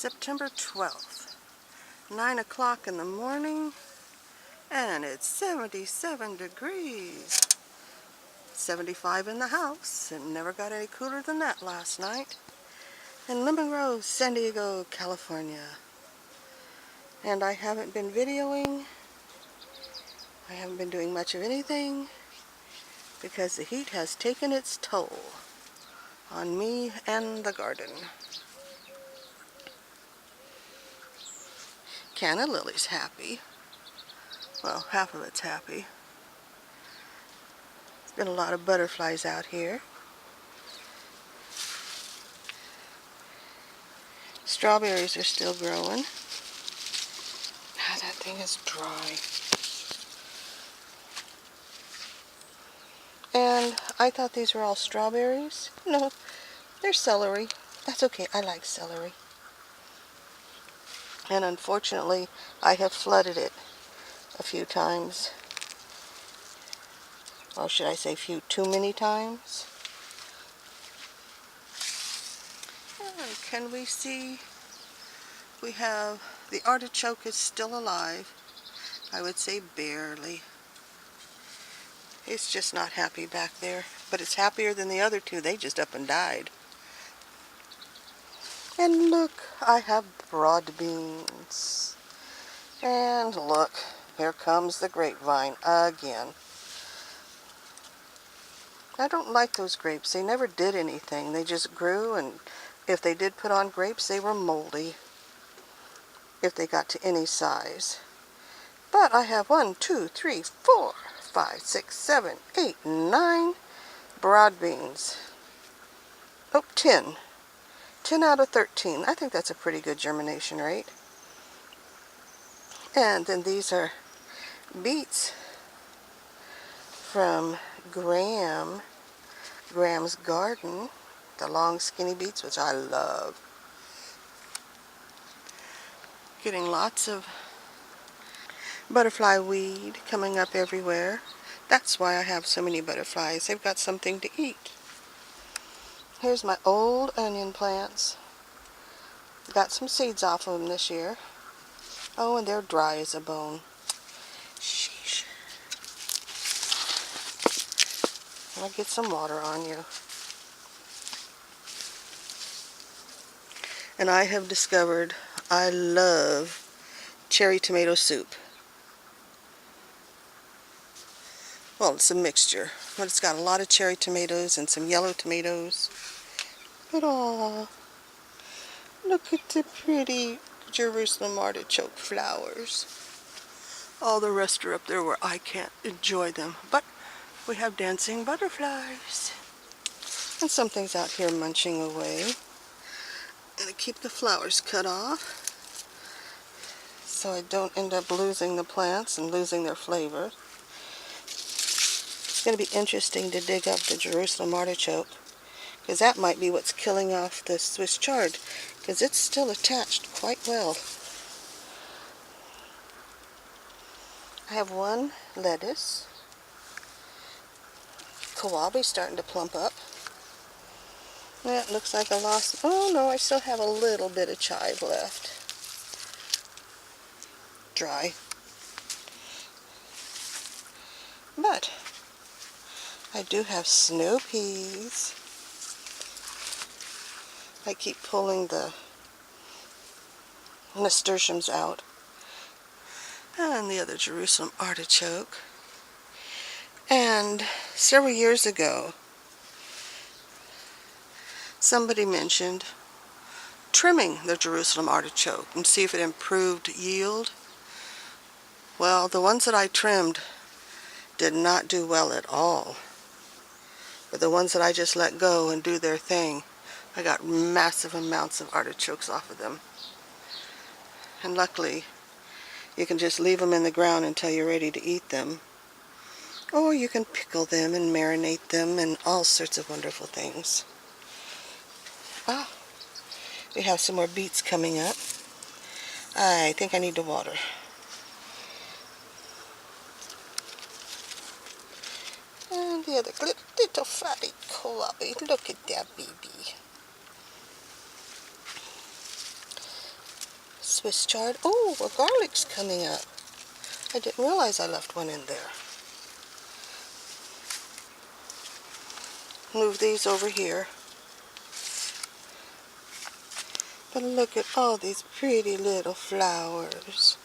September 12th, 9 o'clock in the morning, and it's 77 degrees. 75 in the house. It never got any cooler than that last night. In Lemon Grove, San Diego, California. And I haven't been videoing. I haven't been doing much of anything because the heat has taken its toll on me and the garden. Canna Lily's happy. Well, half of it's happy. There's been a lot of butterflies out here. Strawberries are still growing. Ah, that thing is dry. And I thought these were all strawberries. No, they're celery. That's okay, I like celery. And unfortunately, I have flooded it a few times. Or should I say too many times? And can we see we have the artichoke is still alive. I would say barely. It's just not happy back there. But it's happier than the other two. They just up and died. And look, I have broad beans. And look, here comes the grapevine again. I don't like those grapes. They never did anything. They just grew, and if they did put on grapes, they were moldy. If they got to any size. But I have 1, 2, 3, 4, 5, 6, 7, 8, 9 broad beans. Oh, 10. 10 out of 13. I think that's a pretty good germination rate. And then these are beets from Graham's garden. The long skinny beets, which I love. Getting lots of butterfly weed coming up everywhere. That's why I have so many butterflies. They've got something to eat. Here's my old onion plants. Got some seeds off of them this year. Oh, and they're dry as a bone. Sheesh. I'll get some water on you. And I have discovered I love cherry tomato soup. Well, it's a mixture, but it's got a lot of cherry tomatoes and some yellow tomatoes. But aw, look at the pretty Jerusalem artichoke flowers. All the rest are up there where I can't enjoy them, but we have dancing butterflies. And something's out here munching away. And I keep the flowers cut off so I don't end up losing the plants and losing their flavor. It's going to be interesting to dig up the Jerusalem artichoke, because that might be what's killing off the Swiss chard, because it's still attached quite well. I have one lettuce. Kawabi's starting to plump up. That looks like I lost. Oh no, I still have a little bit of chive left. Dry. But I do have snow peas. I keep pulling the nasturtiums out. And the other Jerusalem artichoke. And several years ago, somebody mentioned trimming the Jerusalem artichoke and see if it improved yield. Well, the ones that I trimmed did not do well at all. But the ones that I just let go and do their thing, I got massive amounts of artichokes off of them. And luckily, you can just leave them in the ground until you're ready to eat them. Or you can pickle them and marinate them and all sorts of wonderful things. Ah, we have some more beets coming up. I think I need to water. And the other little fatty koabe. Look at that baby. Swiss chard. Oh, a garlic's coming up. I didn't realize I left one in there. Move these over here. But look at all these pretty little flowers.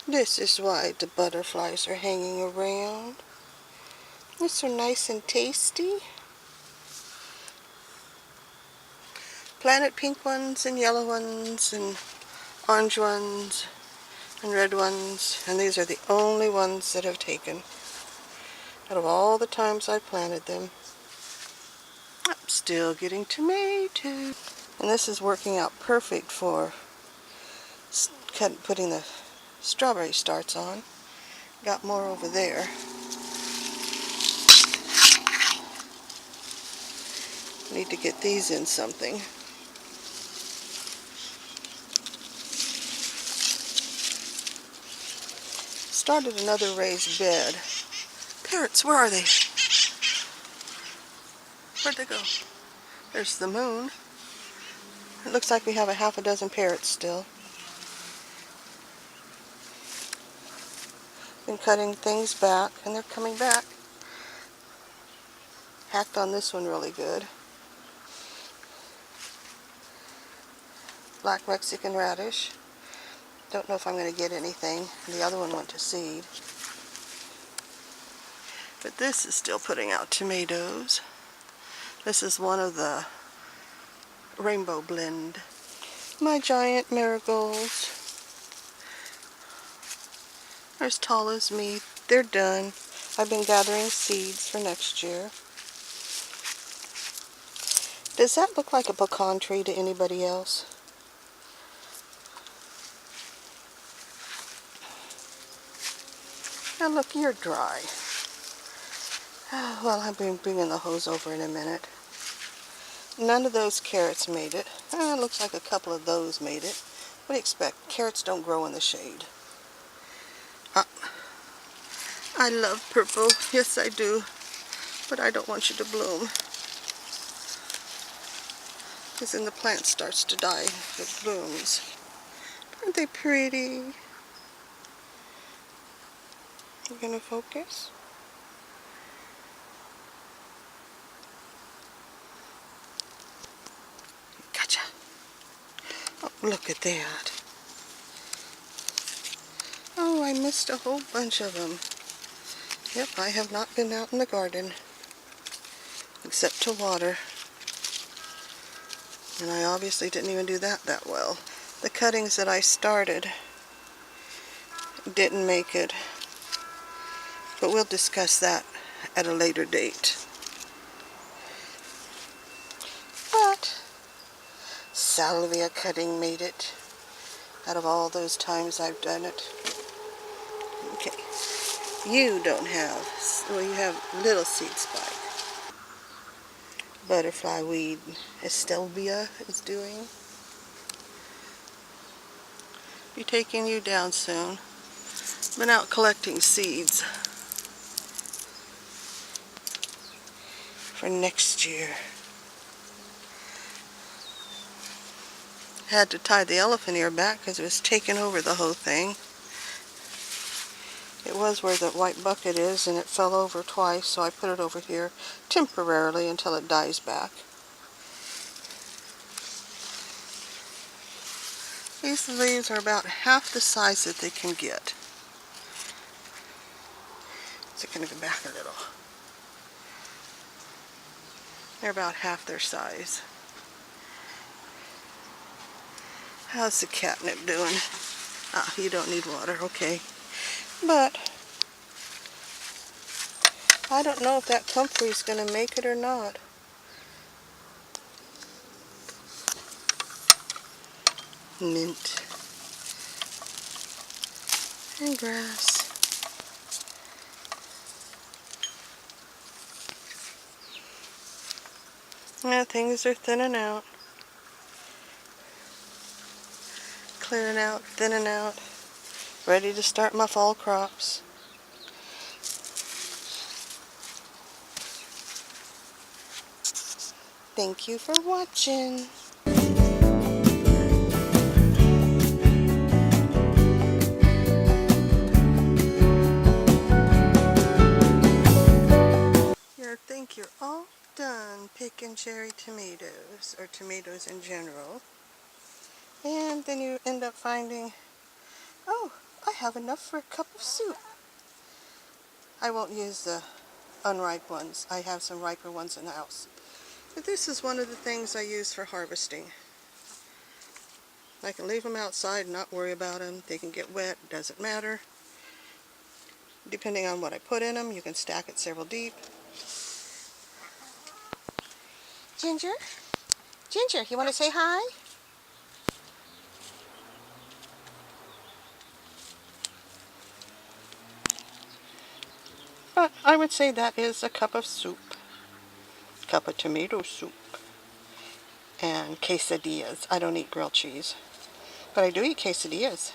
This is why the butterflies are hanging around. They're so nice and tasty. Planted pink ones and yellow ones and orange ones and red ones. And these are the only ones that have taken out of all the times I planted them. I'm still getting tomatoes. And this is working out perfect for putting the strawberry starts on. Got more over there. Need to get these in something. Started another raised bed. Parrots, where are they? Where'd they go? There's the moon. It looks like we have a half a dozen parrots still. Been cutting things back, and they're coming back. Hacked on this one really good. Black Mexican radish. Don't know if I'm going to get anything. The other one went to seed. But this is still putting out tomatoes. This is one of the rainbow blend. My giant marigolds. They're as tall as me. They're done. I've been gathering seeds for next year. Does that look like a pecan tree to anybody else? Now look, you're dry. Well, I'll be bringing the hose over in a minute. None of those carrots made it. It looks like a couple of those made it. What do you expect? Carrots don't grow in the shade. I love purple. Yes, I do. But I don't want you to bloom. Because then the plant starts to die if it blooms. Aren't they pretty? You gonna focus? Gotcha. Oh, look at that. Oh, I missed a whole bunch of them. Yep, I have not been out in the garden. Except to water. And I obviously didn't even do that well. The cuttings that I started didn't make it. But we'll discuss that at a later date. But salvia cutting made it out of all those times I've done it. Okay. You don't have, well, you have little seed spike. Butterfly weed, Estelvia is doing. Be taking you down soon. Been out collecting seeds for next year. Had to tie the elephant ear back because it was taking over the whole thing. It was where the white bucket is, and it fell over twice, so I put it over here temporarily until it dies back. These leaves are about half the size that they can get. So I'm going to go back a little. They're about half their size. How's the catnip doing? Ah, you don't need water, okay. But I don't know if that comfrey is going to make it or not. Mint and grass. Yeah, things are thinning out. Clearing out, thinning out. Ready to start my fall crops. Thank you for watching. pink and cherry tomatoes, or tomatoes in general. And then you end up finding, oh, I have enough for a cup of soup. I won't use the unripe ones. I have some riper ones in the house. But this is one of the things I use for harvesting. I can leave them outside and not worry about them. They can get wet, doesn't matter. Depending on what I put in them, you can stack it several deep. Ginger? Ginger, you want to say hi? But I would say that is a cup of soup. Cup of tomato soup. And quesadillas. I don't eat grilled cheese, but I do eat quesadillas.